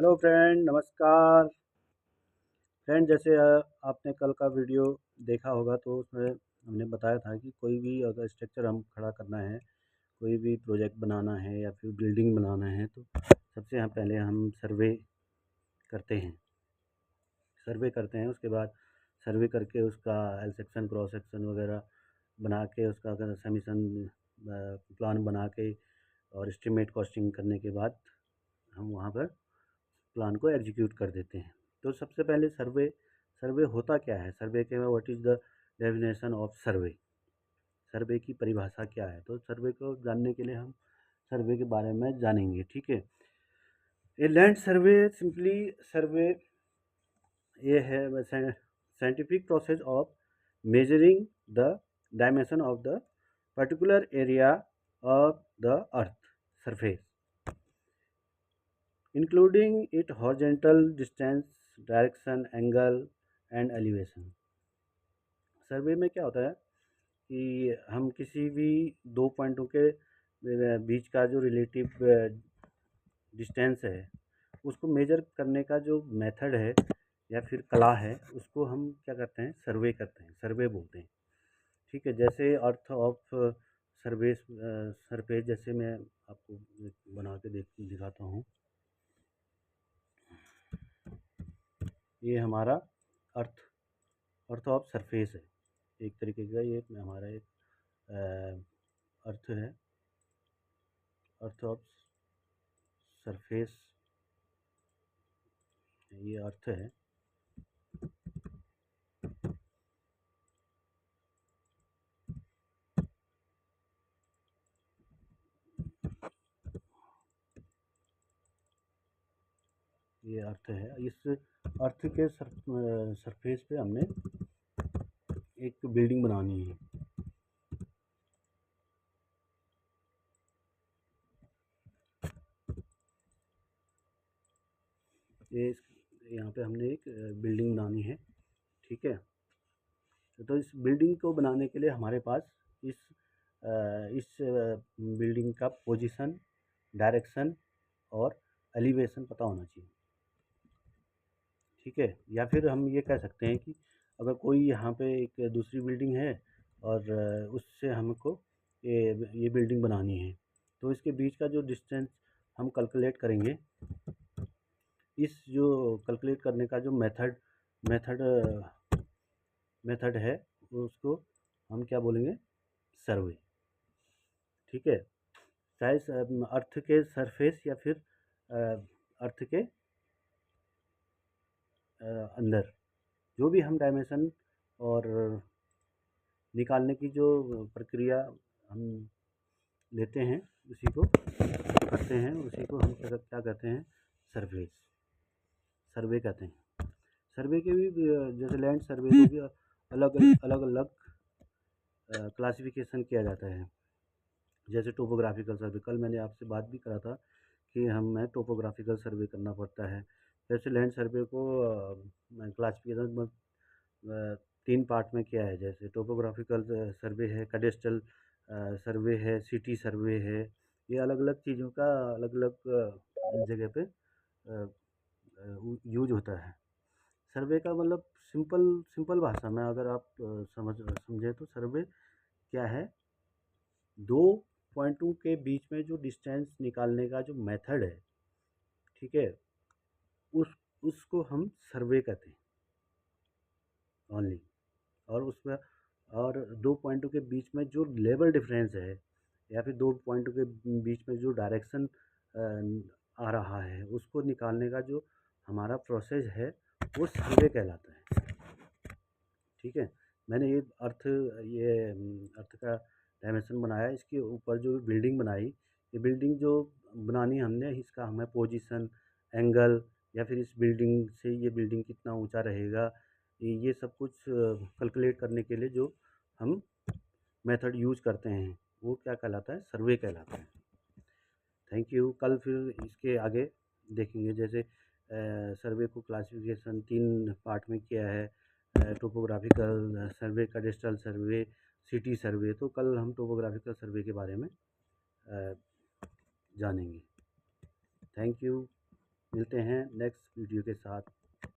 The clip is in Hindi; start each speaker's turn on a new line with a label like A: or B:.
A: हेलो फ्रेंड, नमस्कार। फ्रेंड, जैसे आपने कल का वीडियो देखा होगा तो उसमें हमने बताया था कि कोई भी अगर स्ट्रक्चर हम खड़ा करना है, कोई भी प्रोजेक्ट बनाना है या फिर बिल्डिंग बनाना है तो सबसे यहाँ पहले हम करते हैं सर्वे करते हैं। उसके बाद सर्वे करके उसका एल सेक्शन, क्रॉस सेक्शन वगैरह बना के उसका समीशन प्लान बना के और एस्टीमेट कॉस्टिंग करने के बाद हम वहाँ पर प्लान को एग्जीक्यूट कर देते हैं। तो सबसे पहले सर्वे सर्वे होता क्या है, सर्वे के what is the definition of survey, survey की परिभाषा क्या है। तो सर्वे को जानने के लिए हम सर्वे के बारे में जानेंगे। ठीक है, ए लैंड सर्वे सिंपली सर्वे ये है scientific process of measuring the dimension of the particular area of the earth surface, including its horizontal distance, direction, angle and elevation। सर्वे में क्या होता है कि हम किसी भी दो पॉइंटों के बीच का जो रिलेटिव डिस्टेंस है उसको मेजर करने का जो मेथड है या फिर कला है उसको हम क्या करते हैं, सर्वे करते हैं, सर्वे बोलते हैं। ठीक है, जैसे अर्थ ऑफ सरफेस जैसे मैं आपको बना के दिखाता हूँ। ये हमारा अर्थ अर्थ ऑफ सरफेस है, एक तरीके का ये हमारा एक अर्थ है, अर्थ ऑफ सरफेस, ये अर्थ है। ये अर्थ है, इस अर्थ के सरफेस पे हमने एक बिल्डिंग बनानी है। ये यहाँ पे हमने एक बिल्डिंग बनानी है। ठीक है, तो इस बिल्डिंग को बनाने के लिए हमारे पास इस बिल्डिंग का पोजीशन, डायरेक्शन और एलिवेशन पता होना चाहिए। ठीक है, या फिर हम ये कह सकते हैं कि अगर कोई यहाँ पे एक दूसरी बिल्डिंग है और उससे हमको ये बिल्डिंग बनानी है तो इसके बीच का जो डिस्टेंस हम कैलकुलेट करेंगे। इस जो कैलकुलेट करने का जो मेथड मेथड है उसको हम क्या बोलेंगे, सर्वे। ठीक है, चाहे अर्थ के सरफेस या फिर अर्थ के अंदर जो भी हम डायमेंशन और निकालने की जो प्रक्रिया हम लेते हैं उसी को करते हैं, उसी को हम क्या कहते हैं, सर्वे कहते हैं। सर्वे के भी जैसे लैंड सर्वे को भी अलग अलग अलग क्लासिफिकेशन किया जाता है। जैसे टोपोग्राफिकल सर्वे, कल मैंने आपसे बात भी करा था कि हमें टोपोग्राफिकल सर्वे करना पड़ता है। जैसे लैंड सर्वे को क्लासिफिकेशन तीन पार्ट में किया है। जैसे टोपोग्राफिकल सर्वे है, कैडेस्ट्रल सर्वे है, सिटी सर्वे है। ये अलग अलग चीज़ों का अलग अलग जगह पे यूज होता है। सर्वे का मतलब सिंपल सिंपल भाषा में अगर आप समझे तो सर्वे क्या है, दो पॉइंटों के बीच में जो डिस्टेंस निकालने का जो मेथड है, ठीक है, उसको हम सर्वे कहते हैं ओनली। और उसमें और दो पॉइंटों के बीच में जो लेवल डिफरेंस है या फिर दो पॉइंटों के बीच में जो डायरेक्शन आ रहा है उसको निकालने का जो हमारा प्रोसेस है वो सर्वे कहलाता है। ठीक है, मैंने ये अर्थ का डायमेंशन बनाया, इसके ऊपर जो बिल्डिंग बनाई, ये बिल्डिंग जो बनानी हमने, इसका हमें पोजीशन, एंगल या फिर इस बिल्डिंग से ये बिल्डिंग कितना ऊंचा रहेगा, ये सब कुछ कैलकुलेट करने के लिए जो हम मेथड यूज करते हैं वो क्या कहलाता है, सर्वे कहलाता है। Thank you. कल फिर इसके आगे देखेंगे। जैसे सर्वे को क्लासिफिकेशन तीन पार्ट में किया है, टोपोग्राफिकल सर्वे, कैडेस्ट्रल सर्वे, सिटी सर्वे। तो कल हम टोपोग्राफिकल सर्वे के बारे में जानेंगे। Thank you. मिलते हैं नेक्स्ट वीडियो के साथ।